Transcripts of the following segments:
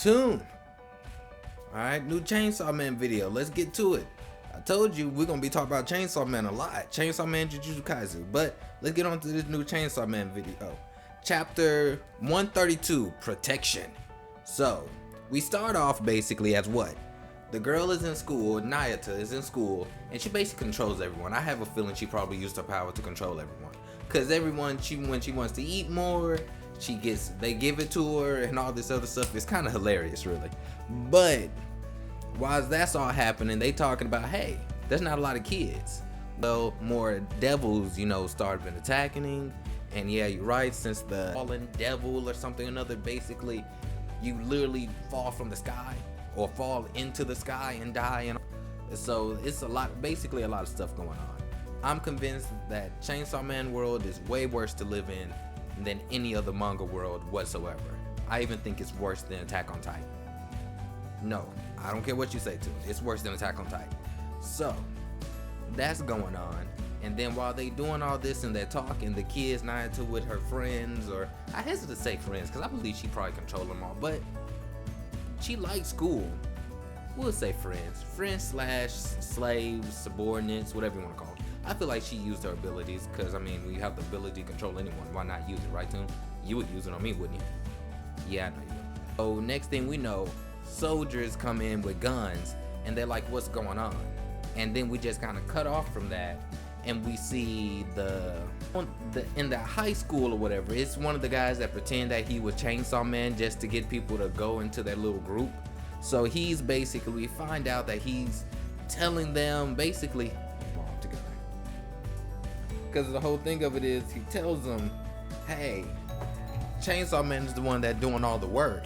tune. Alright, new Chainsaw Man video. Let's get to it. I told you we're gonna be talking about Chainsaw Man a lot. Chainsaw Man Jujutsu Kaisen. But let's get on to this new Chainsaw Man video. Chapter 132, Protection. So, we start off basically as what? The girl is in school, Nayata is in school, and she basically controls everyone. I have a feeling she probably used her power to control everyone. Cause everyone, when she wants to eat more, they give it to her and all this other stuff. It's kind of hilarious, really. But while that's all happening, they talking about, hey, there's not a lot of kids. Well, more devils, started been attacking. And yeah, you're right, since the fallen devil or something or another, basically, you literally fall from the sky or fall into the sky and die. And so it's basically a lot of stuff going on. I'm convinced that Chainsaw Man world is way worse to live in than any other manga world whatsoever. I even think it's worse than Attack on Titan. No, I don't care what you say to it. It's worse than Attack on Titan. So, that's going on. And then while they doing all this and they're talking, the kids Nayata with her friends, or I hesitate to say friends because I believe she probably control them all, but she likes school. We'll say friends. Friends / slaves, subordinates, whatever you want to call them. I feel like she used her abilities because, when you have the ability to control anyone, why not use it, right, Toon? You would use it on me, wouldn't you? Yeah, I know you would. So next thing we know, soldiers come in with guns and they're like, what's going on? And then we just kind of cut off from that and we see in the high school or whatever, it's one of the guys that pretend that he was Chainsaw Man just to get people to go into their little group. So he's basically, we find out that he's telling them basically all together. Because the whole thing of it is he tells them, hey, Chainsaw Man is the one that doing all the work.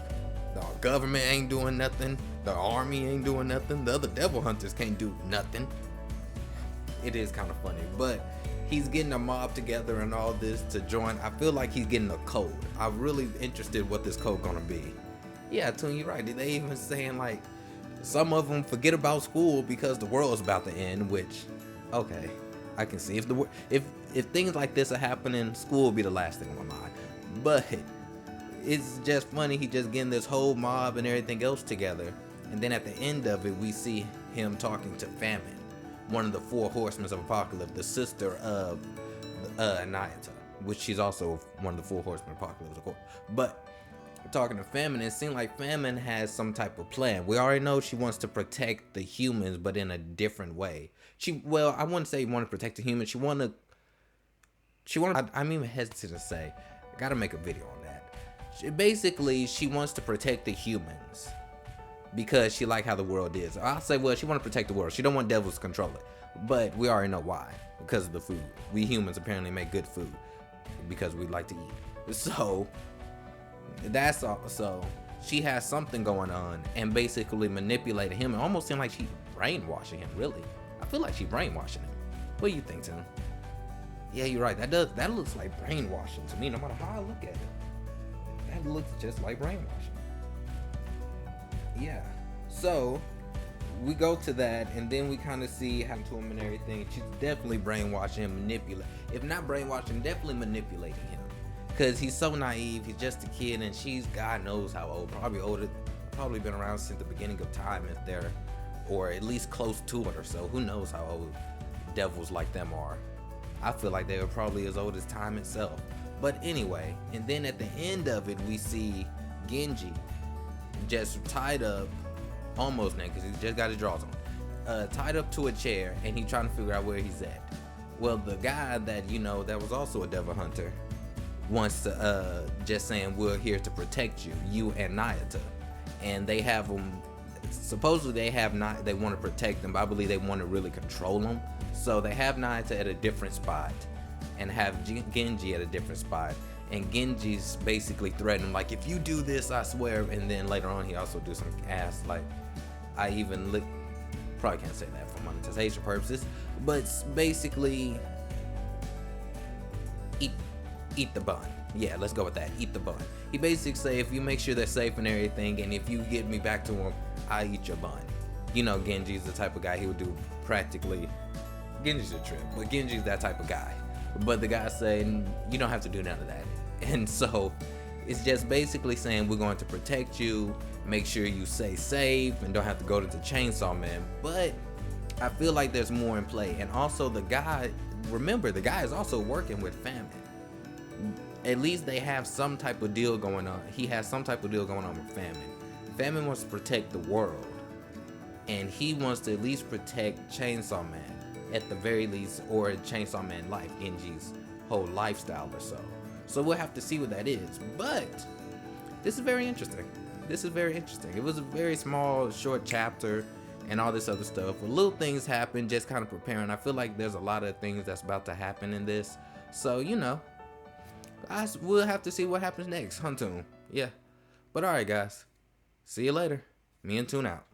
The government ain't doing nothing. The army ain't doing nothing. The other devil hunters can't do nothing. It is kind of funny, but he's getting a mob together and all this to join. I feel like he's getting a code. I'm really interested what this code gonna be. Yeah, Toon, you're right. They even saying like some of them forget about school because the world's about to end. Which, okay, I can see if things like this are happening, school will be the last thing on my mind. But it's just funny. He just getting this whole mob and everything else together, and then at the end of it, we see him talking to Famine, one of the 4 horsemen of Apocalypse, the sister of Nayata, which she's also one of the 4 horsemen of Apocalypse, of course. But talking to Famine, it seems like Famine has some type of plan. We already know she wants to protect the humans, but in a different way. I wouldn't say want to protect the humans. I'm even hesitant to say. I gotta make a video on that. Basically, she wants to protect the humans because she like how the world is. I'll say, well, she want to protect the world. She don't want devils to control it. But we already know why. Because of the food. We humans apparently make good food because we like to eat. So that's all. So she has something going on and basically manipulating him. It almost seemed like she brainwashing him, really. I feel like she brainwashing him. What do you think, Tim? Yeah, you're right. That looks like brainwashing to me, no matter how I look at it. That looks just like brainwashing. Yeah. So we go to that, and then we kind of see how to him and everything. She's definitely brainwashing him, manipulating. If not brainwashing, definitely manipulating him. Because he's so naive. He's just a kid, and she's God knows how old. Probably older. Probably been around since the beginning of time, if they're, or at least close to it or so. Who knows how old devils like them are? I feel like they were probably as old as time itself. But anyway, and then at the end of it, we see Genji just tied up, almost naked, because he just got his drawers on, tied up to a chair, and he's trying to figure out where he's at. Well, the guy that, that was also a devil hunter, wants to, just saying, we're here to protect you and Nayata. And they have them, supposedly they want to protect them, but I believe they want to really control them. So they have Nayata at a different spot and have Genji at a different spot. And Genji's basically threatening, like, if you do this, I swear. And then later on, he also do some ass, like, probably can't say that for monetization purposes, but basically, eat the bun. Yeah, let's go with that. Eat the bun. He basically say, if you make sure they're safe and everything, and if you get me back to him, I eat your bun. Genji's the type of guy he would do practically. Genji's a trip, but Genji's that type of guy. But the guy saying, you don't have to do none of that. And so it's just basically saying, we're going to protect you make sure you stay safe and don't have to go to the Chainsaw Man. But I feel like there's more in play. And also the guy, remember, the guy is also working with famine. At least they have some type of deal going on. He has some type of deal going on with famine. Famine wants to protect the world, and he wants to at least protect Chainsaw Man at the very least, or Chainsaw Man life, NG's whole lifestyle or so. So we'll have to see what that is. But this is very interesting. This is very interesting. It was a very small, short chapter and all this other stuff. But little things happen, just kind of preparing. I feel like there's a lot of things that's about to happen in this. So, you know, we'll have to see what happens next. Huntoon. Yeah. But alright, guys. See you later. Me and Toon out.